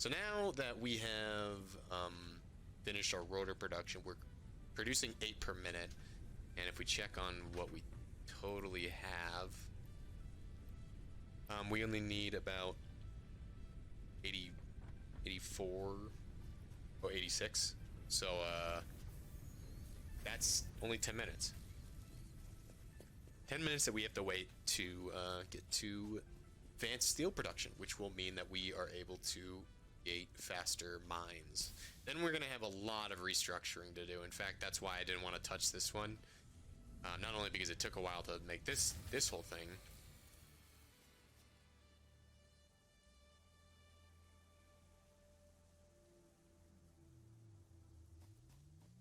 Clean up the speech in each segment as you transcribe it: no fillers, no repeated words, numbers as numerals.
So now that we have finished our rotor production, we're producing 8 per minute. And if we check on what we totally have, we only need about 80, 84 or 86. So that's only 10 minutes. 10 minutes that we have to wait to get to advanced steel production, which will mean that we are able to create faster mines. Then we're going to have a lot of restructuring to do. In fact, that's why I didn't want to touch this one. Not only because it took a while to make this whole thing.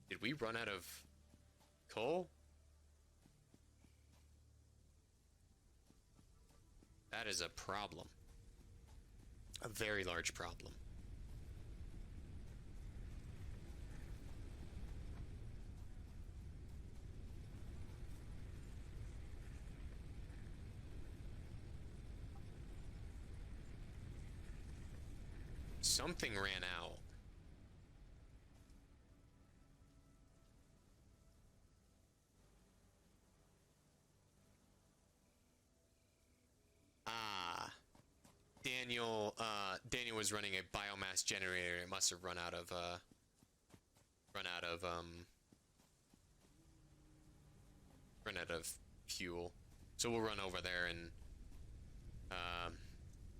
Did we run out of coal? That is a problem. A very large problem. Something ran out. Daniel was running a biomass generator. It must have run out of fuel. So we'll run over there and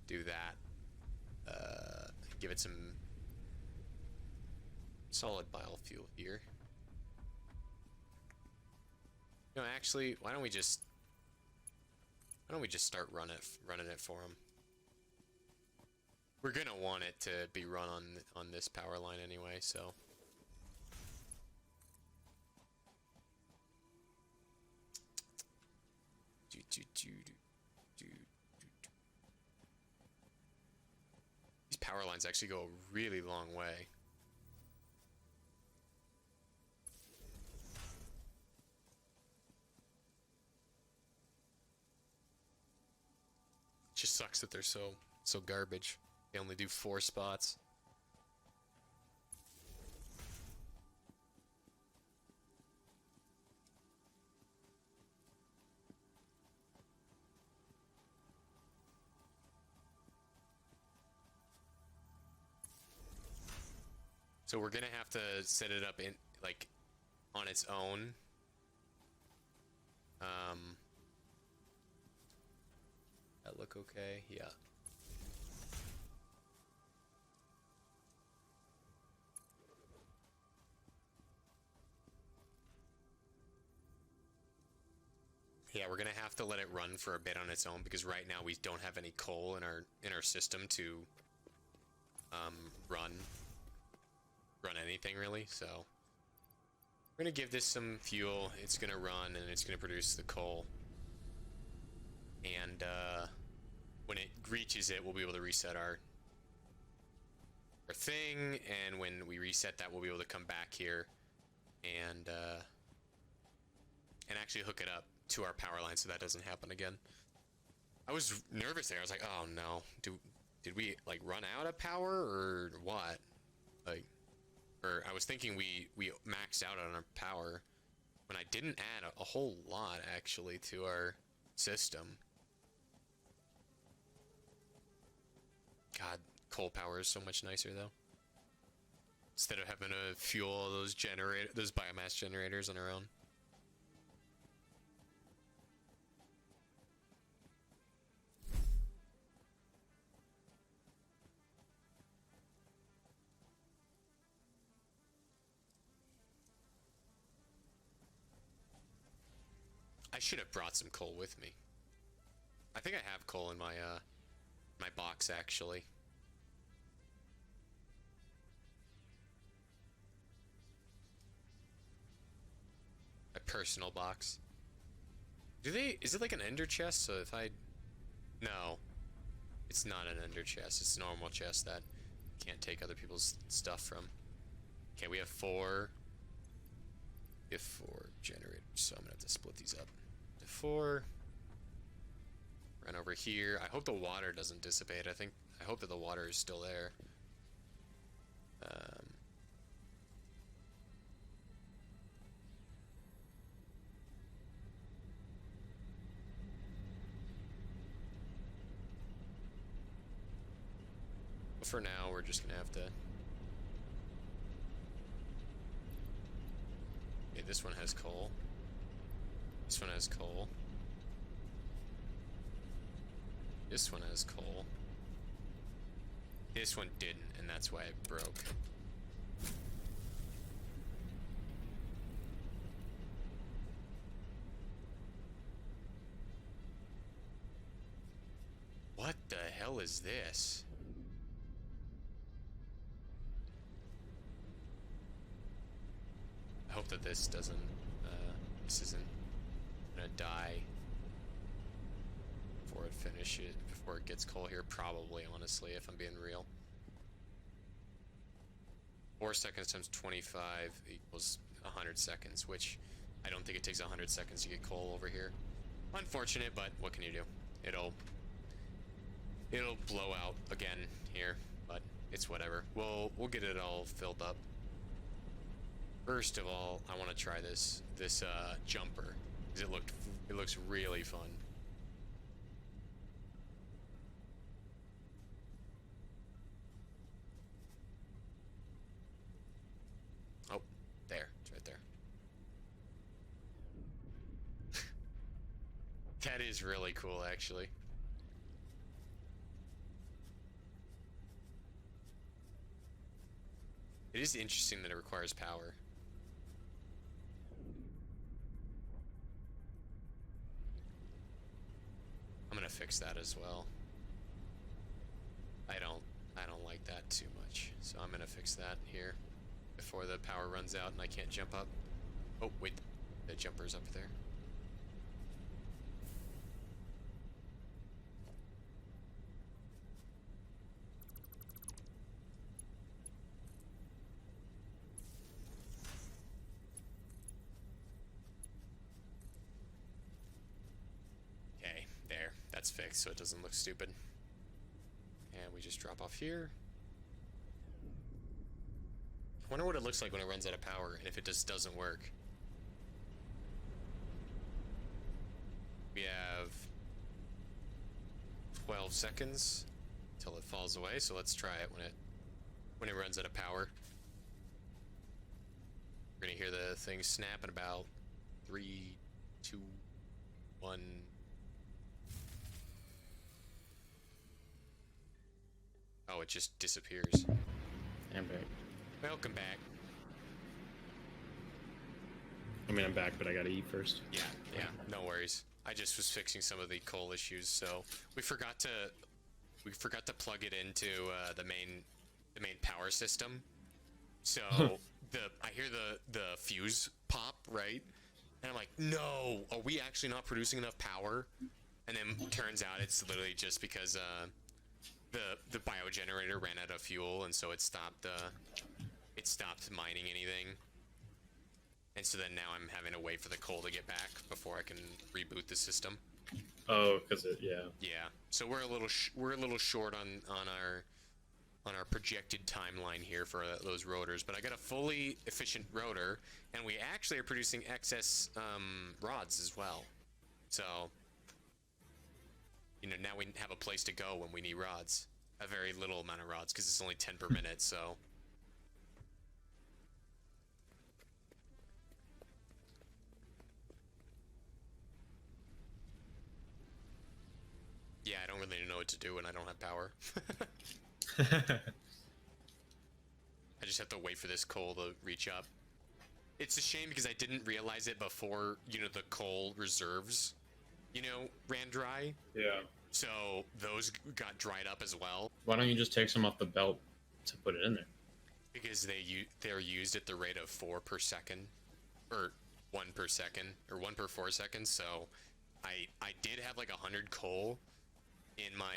do that. Give it some solid biofuel here. No, actually, why don't we just start running it for him? We're gonna want it to be run on this power line anyway, so. These power lines actually go a really long way. Just sucks that they're so garbage. They only do 4 spots. So we're gonna have to set it up in like on its own. That look okay? Yeah. Yeah, we're gonna have to let it run for a bit on its own because right now we don't have any coal in our system to run anything really. So we're gonna give this some fuel. It's gonna run and it's gonna produce the coal. And when it reaches it, we'll be able to reset our thing. And when we reset that, we'll be able to come back here and actually hook it up to our power line so that doesn't happen again. I was nervous there. I was like, oh no, did we like run out of power or what? Like, or I was thinking we maxed out on our power when I didn't add a whole lot actually to our system. God, coal power is so much nicer though. Instead of having to fuel those biomass generators on our own. I should have brought some coal with me. I think I have coal in my my box actually. My personal box. Is it like an ender chest? So if I... No. It's not an ender chest. It's a normal chest that you can't take other people's stuff from. Okay, we have 4. We have 4 generators, so I'm gonna have to split these up. 4. Run over here. I hope the water doesn't dissipate. I hope that the water is still there. for now, we're just gonna have to... Okay, this one has coal. This one has coal. This one has coal. This one didn't, and that's why it broke. What the hell is this? I hope that this doesn't, this isn't gonna die before it finishes, before it gets coal here. Probably, honestly, if I'm being real. 4 seconds times 25 equals 100 seconds, which I don't think it takes 100 seconds to get coal over here. Unfortunate, but what can you do? It'll blow out again here, but it's whatever. We'll get it all filled up. First of all, I want to try this jumper, because it looks really fun. Oh, there, it's right there. That is really cool, actually. It is interesting that it requires power. I'm gonna fix that as well. I don't like that too much, so I'm gonna fix that here before the power runs out and I can't jump up. Oh wait, the jumper's up there. Okay, there. That's fixed so it doesn't look stupid. And we just drop off here. I wonder what it looks like when it runs out of power and if it just doesn't work. We have 12 seconds until it falls away, so let's try it when it runs out of power. We're gonna hear the thing snap in about 3, 2, 1. Oh, it just disappears. I'm back. Welcome back. I mean, I'm back, but I gotta eat first. Yeah, no worries. I just was fixing some of the coal issues, so we forgot to plug it into the main power system. So I hear the fuse pop, right? And I'm like, no, are we actually not producing enough power? And then turns out it's literally just because the biogenerator ran out of fuel, and so it stopped mining anything. And so then now I'm having to wait for the coal to get back before I can reboot the system. Oh, because yeah. Yeah. So we're a little short on our projected timeline here for those rotors, but I got a fully efficient rotor, and we actually are producing excess rods as well. So now we have a place to go when we need rods. A very little amount of rods because it's only 10 per minute. So. Yeah, I don't really know what to do when I don't have power. I just have to wait for this coal to reach up. It's a shame because I didn't realize it before, the coal reserves, ran dry. Yeah. So those got dried up as well. Why don't you just take some off the belt to put it in there? Because they're used at the rate of 4 per second, or 1 per second, or 1 per 4 seconds. So I did have like 100 coal in my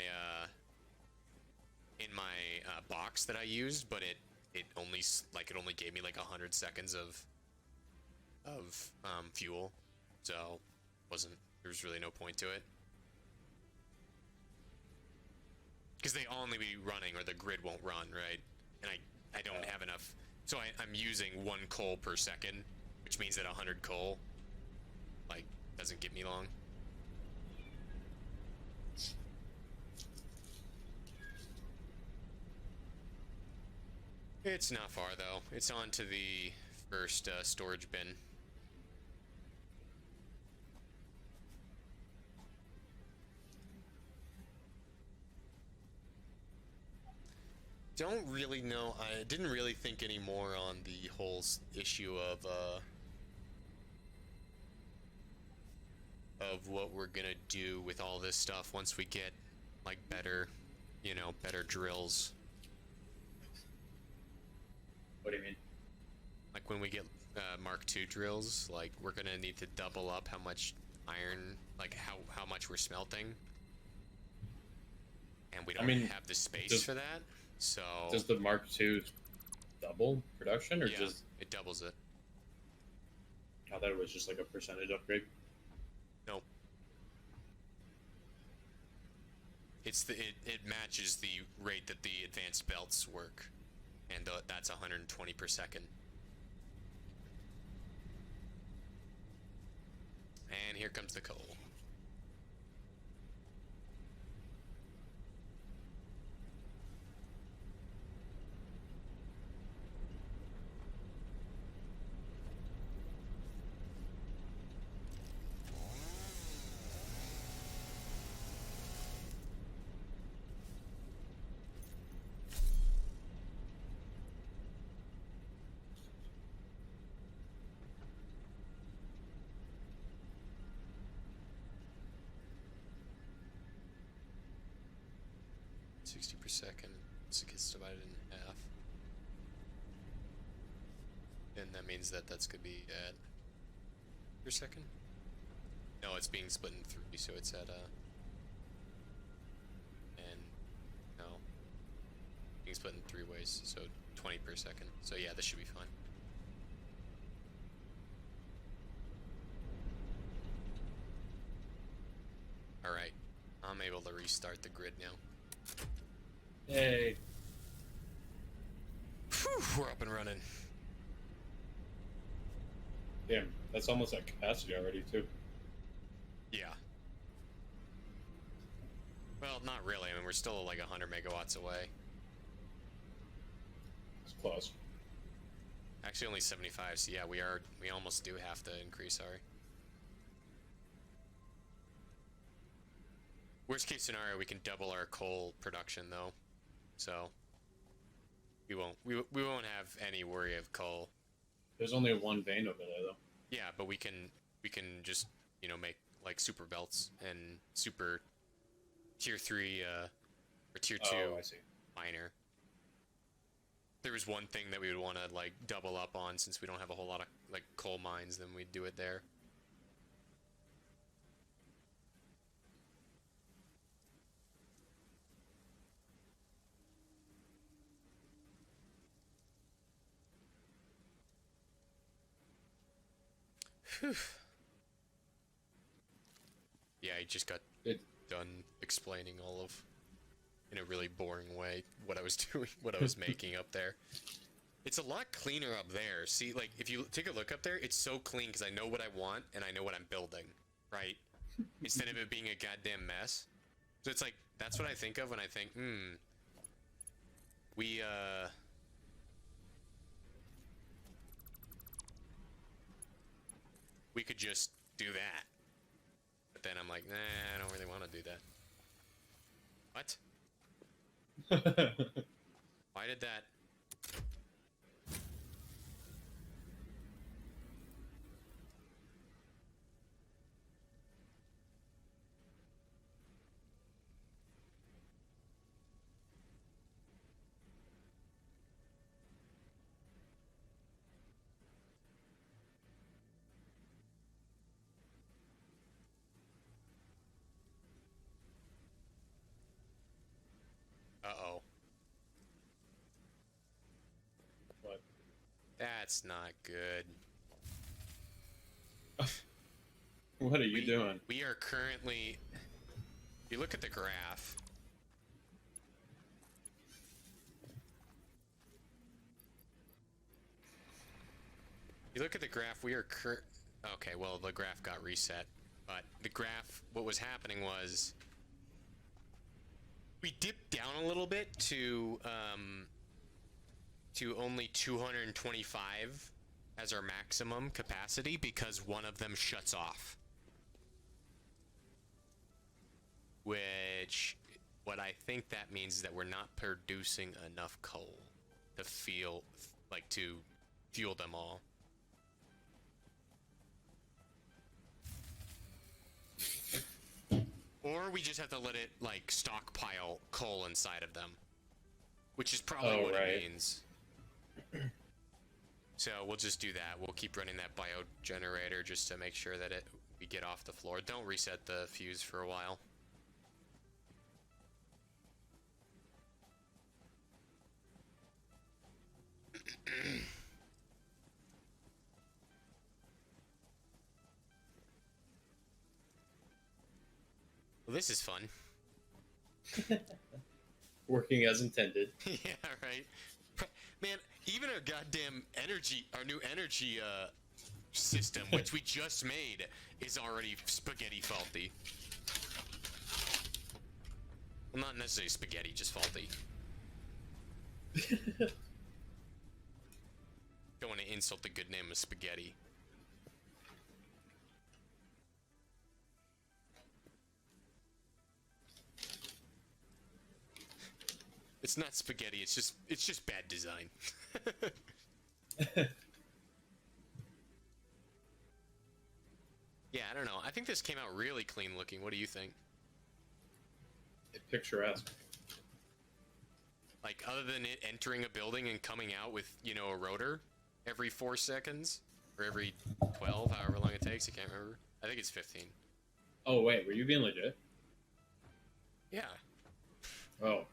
box that I used, but it only gave me like 100 seconds of fuel, so there was really no point to it because they all need to be running or the grid won't run, right? And I don't have enough, so I'm using 1 coal per second, which means that 100 coal doesn't get me long. It's not far though. It's on to the first storage bin. Don't really know. I didn't really think any more on the whole issue of what we're gonna do with all this stuff once we get like better, you know, better drills. What do you mean? Like when we get Mark II drills, like we're gonna need to double up how much iron, like how much we're smelting, and we don't have the space for that. So does the Mark II double production, or yeah, just it doubles it? I thought it was just like a percentage upgrade. No. It matches the rate that the advanced belts work, and that's 120 per second. And here comes the coal. Per second, so it gets divided in half. And that means that that's gonna be at per second? No, it's being split in 3, so it's at and no. Being split in 3 ways, so 20 per second. So yeah, this should be fine. Alright. I'm able to restart the grid now. Hey. Whew, we're up and running. Damn, that's almost at capacity already, too. Yeah. Well, not really. I mean, we're still like 100 megawatts away. It's close. Actually, only 75. So yeah, we almost do have to increase our. Worst case scenario, we can double our coal production though, so we won't have any worry of coal. There's only one vein over there though. Yeah, but we can just, you know, make like super belts and super tier 3 or tier 2 Oh, I see. miner. There was one thing that we would want to like double up on, since we don't have a whole lot of like coal mines, then we'd do it there. Whew. Yeah, I just got done explaining all of, in a really boring way, what I was doing, what I was making up there. It's a lot cleaner up there. See, like, if you take a look up there, it's so clean because I know what I want and I know what I'm building, right? Instead of it being a goddamn mess. So it's like, that's what I think of when I think, we could just do that. But then I'm like, nah, I don't really want to do that. What? Why did that? Uh-oh. What? That's not good. What are you doing? We are currently... If you look at the graph... You look at the graph, we are okay, well, the graph got reset. But the graph, what was happening was... We dipped down a little bit to to only 225 as our maximum capacity because one of them shuts off. Which, what I think that means is that we're not producing enough coal to to fuel them all. Or we just have to let it, like, stockpile coal inside of them. Which is probably what it means. So we'll just do that. We'll keep running that biogenerator just to make sure that we get off the floor. Don't reset the fuse for a while. Well, this is fun. Working as intended. Yeah, right. Man, even our goddamn our new energy system, which we just made, is already spaghetti faulty. Well, not necessarily spaghetti, just faulty. Don't want to insult the good name of spaghetti. It's not spaghetti, it's just bad design. Yeah, I don't know. I think this came out really clean looking. What do you think? Picturesque. Like, other than it entering a building and coming out with, you know, a rotor every 4 seconds? Or every 12, however long it takes, I can't remember. I think it's 15. Oh, wait, were you being legit? Yeah. Oh.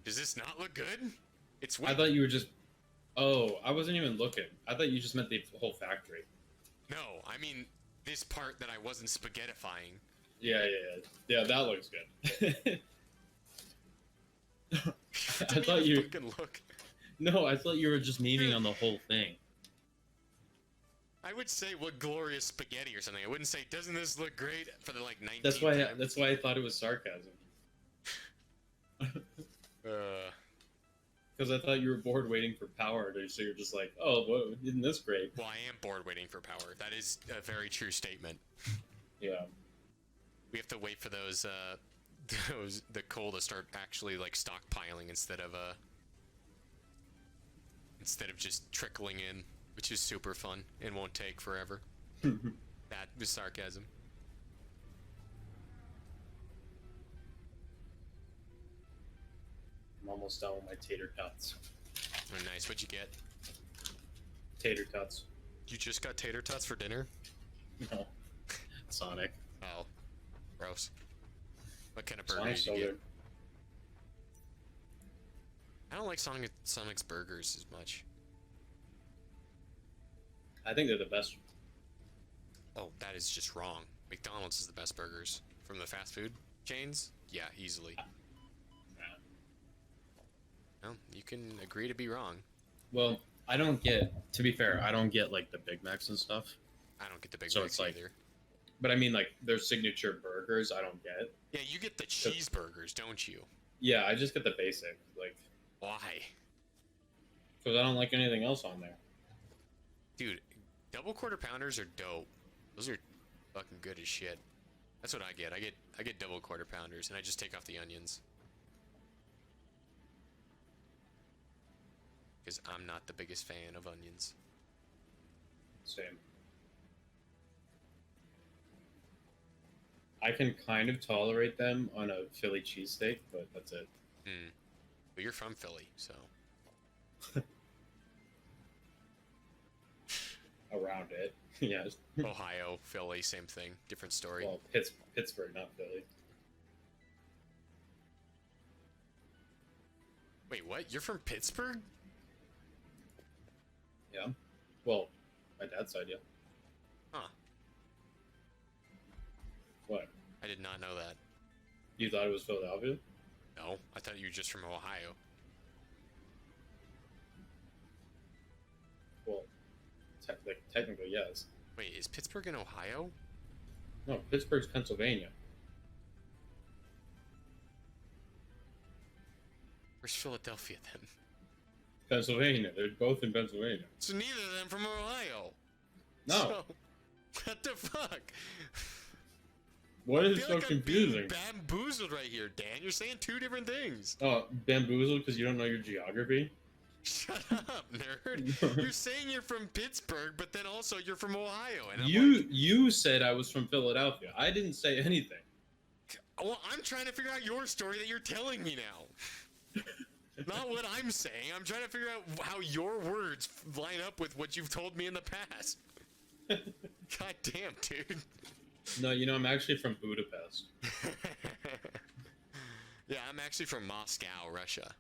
Does this not look good? It's I thought you were just... Oh, I wasn't even looking. I thought you just meant the whole factory. No, I mean this part that I wasn't spaghettifying. Yeah. Yeah, that looks good. I thought you... Look. No, I thought you were just memeing on the whole thing. I would say, what glorious spaghetti or something. I wouldn't say, doesn't this look great for the, like, 19th That's why I thought it was sarcasm. Because I thought you were bored waiting for power, so you're just like, oh, whoa, isn't this great? Well, I am bored waiting for power. That is a very true statement. Yeah. We have to wait for the coal to start actually, like, stockpiling instead of just trickling in, which is super fun and won't take forever. That was sarcasm. I'm almost done with my tater tots. Oh, nice. What'd you get? Tater tots. You just got tater tots for dinner? No. Sonic. Oh. Gross. What kind of burger Sonic's did you so get? good. I don't like Sonic's burgers as much. I think they're the best. Oh, that is just wrong. McDonald's is the best burgers. From the fast food chains? Yeah, easily. Well, you can agree to be wrong. Well, I don't get, to be fair, I don't get, like, the Big Macs and stuff. I don't get the Big So Macs it's like, either. But I mean, like, their signature burgers, I don't get. Yeah, you get the cheeseburgers, don't you? Yeah, I just get the basic, like... Why? Because I don't like anything else on there. Dude, double quarter pounders are dope. Those are fucking good as shit. That's what I get. I get double quarter pounders, and I just take off the onions. Because I'm not the biggest fan of onions. Same. I can kind of tolerate them on a Philly cheesesteak, but that's it. But you're from Philly, so... Around it, yes. Ohio, Philly, same thing. Different story. Well, Pittsburgh, not Philly. Wait, what? You're from Pittsburgh? Yeah. Well, my dad's side, yeah. Huh. What? I did not know that. You thought it was Philadelphia? No, I thought you were just from Ohio. Well, technically, yes. Wait, is Pittsburgh in Ohio? No, Pittsburgh's Pennsylvania. Where's Philadelphia then? Pennsylvania. They're both in Pennsylvania. So neither of them from Ohio. No. So, what the fuck? What I is feel so like confusing? I'm being bamboozled right here, Dan. You're saying two different things. Oh, bamboozled because you don't know your geography? Shut up, nerd. You're saying you're from Pittsburgh, but then also you're from Ohio. And You said I was from Philadelphia. I didn't say anything. Well, I'm trying to figure out your story that you're telling me now. Not what I'm saying. I'm trying to figure out how your words line up with what you've told me in the past. God damn, dude. No, I'm actually from Budapest. Yeah, I'm actually from Moscow, Russia.